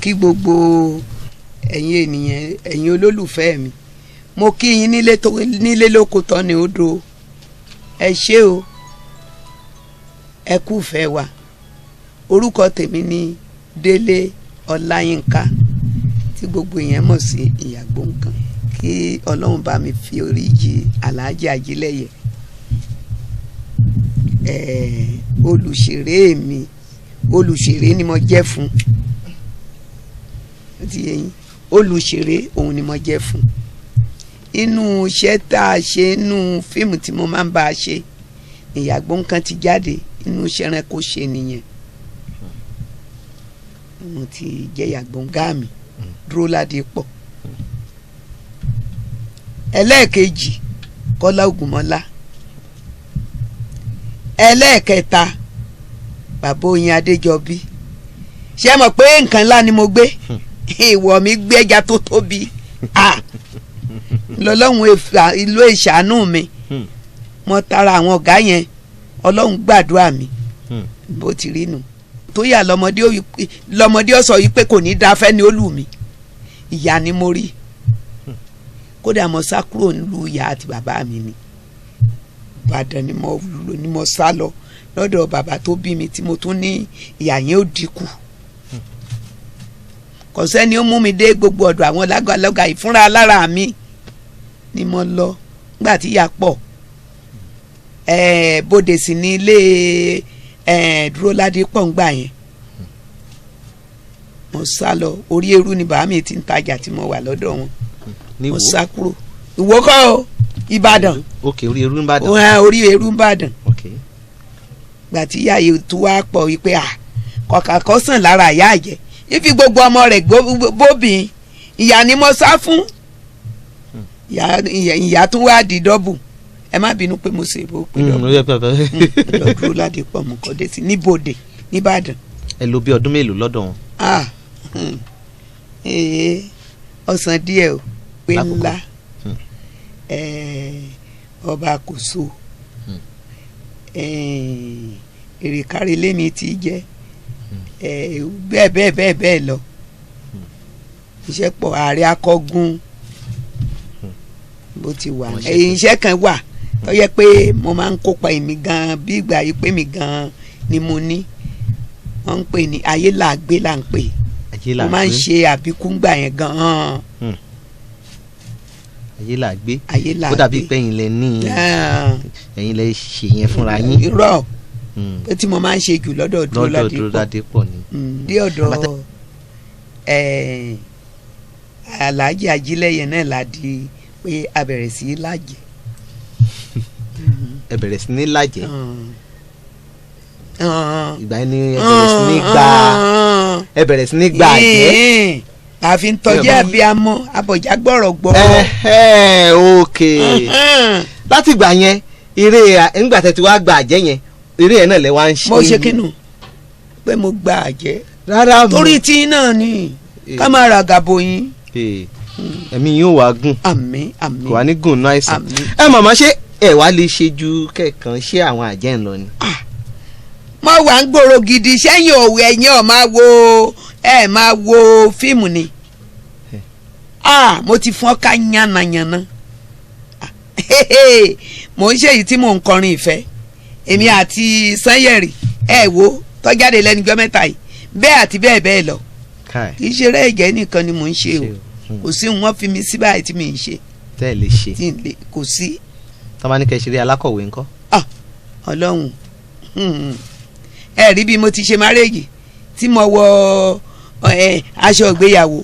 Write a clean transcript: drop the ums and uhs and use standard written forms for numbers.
kí gbogbo ẹ̀yin ènìyàn ẹ̀yin olólùfẹ́ mi mo kí yín nílé lóko tán ní odò ẹ ṣé o ẹ kú fẹ́ wa orúkọ tèmi ni Délé Ọláyínká tí gbogbo èèyàn mọ̀ sí Ìyá Gbóǹkan kí Ọlọ́run bá mi fi oríjì Alhaji Ajílẹ̀yẹ olùṣèré mi olùṣèré ni mo jẹ́ fún ti yẹn olùṣèré òun ni mo jẹ́ fún inú iṣẹ́ tá a ṣe inú fíìmù tí mo máa ń bá a ṣe Ìyá Gbóǹkan ti jáde inú iṣẹ́ rẹ̀ kò ṣe nìyẹn mo ti jẹ́ Ìyá Gbóǹkan mi Dúróládépọ̀ ẹlẹ́ẹ̀kejì Kọ́lá Ògúnmọ́lá ẹlẹ́ẹ̀kẹta bàbá Oyin Adéjọbí ṣé mọ̀ pé nǹkan ńlá ni mo gbé ìwọ mi gbé ẹja tó tóbi lọ́lọ́run ìlú ìṣàánú mi mo tara àwọn ọ̀gá yẹn Ọlọ́run gbàdúrà mi bó ti rí nu tó yà lọ́mọdé ó sọ yìí pé kò ní dáa fẹ́ ni ó lù mí ìyá ni mo rí kódà mo sá kúrò nílùú ìyá àti bàbá mi ni Ìbàdàn ni mo sá lọ lọ́dọ̀ bàbá tó bí mi tí mo tún ní ìyá yẹn ó dínkù kò sẹ́ni ó mú mi dé gbogbo ọ̀dọ̀ àwọn lágbàlọ́gà ìfúnra lára mi ni mo lọ nígbà tí ìyá pọ̀ bóde sí ní ilé Dúróládépọ̀ ńgbà yẹn mo sá lọ orí eru ni bàbá mi ti ń tajà tí mo wà lọ́dọ̀ wọn mo sá kúrò Ìwó kọ́ o Ìbàdàn orí eru ń bàdàn orí eru ń bàdàn gbà tí ìyá yìí tó wá pọ̀ wípé kọ̀ọ̀kan kọ́ sàn lára ìyá àjẹ́ ìfi gbogbo ọmọ rẹ̀ bóbìn ìyá ni mo sá fún ìyá tún wá di dọ́bù ẹ má bínú pé mo ṣe ìbò pé dọ́bù lọ Dúróládépọ̀ mo kọ́ dé sí níbodè nìbàdàn. ẹ lò bí ọdún mélòó lọ́dọ̀ wọn. ọ̀sán díẹ̀ o pé ńlá ọba àkóso èrèkárí lémi ti jẹ́ bẹ́ẹ̀ lọ iṣẹ́ pọ̀ ààrẹ akọ́gun bó ti wà iṣẹ́ kan wà tó yẹ pé mo máa ń kópa èmi gan bí ìgbà yìí pé mi gan ni mo ní wọ́n ń pè ní ayélàgbé là ń pè mo máa ń ṣe àbíkú ńgbà yẹn gan-an. ayélàgbé ó dàbí pé ẹ̀yin lẹ ní ẹ̀yin lẹ ṣe yẹn fúnra yín. irọ́ pé tí mo máa ń ṣe jù lọ́dọ̀ Dúróládépọ̀ ni. dé ọ̀dọ̀ Alhaji Ajílẹ̀yẹ náà la di pé a bẹ̀rẹ̀ sí í lájẹ̀. ẹ bẹ̀rẹ̀ sí ní lájẹ̀ ìgbà yẹn ni ẹ bẹ̀rẹ̀ sí ní gba àjẹ́. àfi ń tọ́jú abiyamọ abọ̀já gbọ́rọ̀ gbọ́. ok láti ìgbà yẹn eré ńgbà tẹ́ ti wá gba àjẹ́ yẹn eré yẹn náà lẹ wá ń ṣe. mo ṣe kínú pé mo gba àjẹ́ rárá torí tí náà ni ká máa ra gàbó yín. ẹ̀mí yóò wá gùn àmín àmín kò wá ní gùn náà àìsàn. màmá ṣé ẹ wá lè ṣe ju kẹ̀kan ṣé àwọn àjẹ́ ń lọ ni. mo wà ń gbòòrò gidi sẹ́yìn òwe ẹ̀yìn ọ̀ máa wo fíìmù ni mo ti fọ́n ká yánnayànna mo ń ṣe èyí tí mò ń kọrin ìfẹ́ èmi àti Sanyẹ̀rì wo tọ́jáde lẹ́nu gbọ́ mẹ́ta yìí bẹ́ẹ̀ àti bẹ́ẹ̀ lọ kì í ṣe eré ẹ̀jẹ̀ nìkan ni mò ń ṣe o kò sí wọn fi mi sí báyìí tí mi ń ṣe. tẹ́ ẹ lè ṣe kò sí. tọ́ba ní kẹ́ ṣeré alákọ̀wé ńkọ́. Ọlọ́run ẹ rí bí mo ti ṣe márèjì tí mo wọ aṣọ ìgbéyàwó.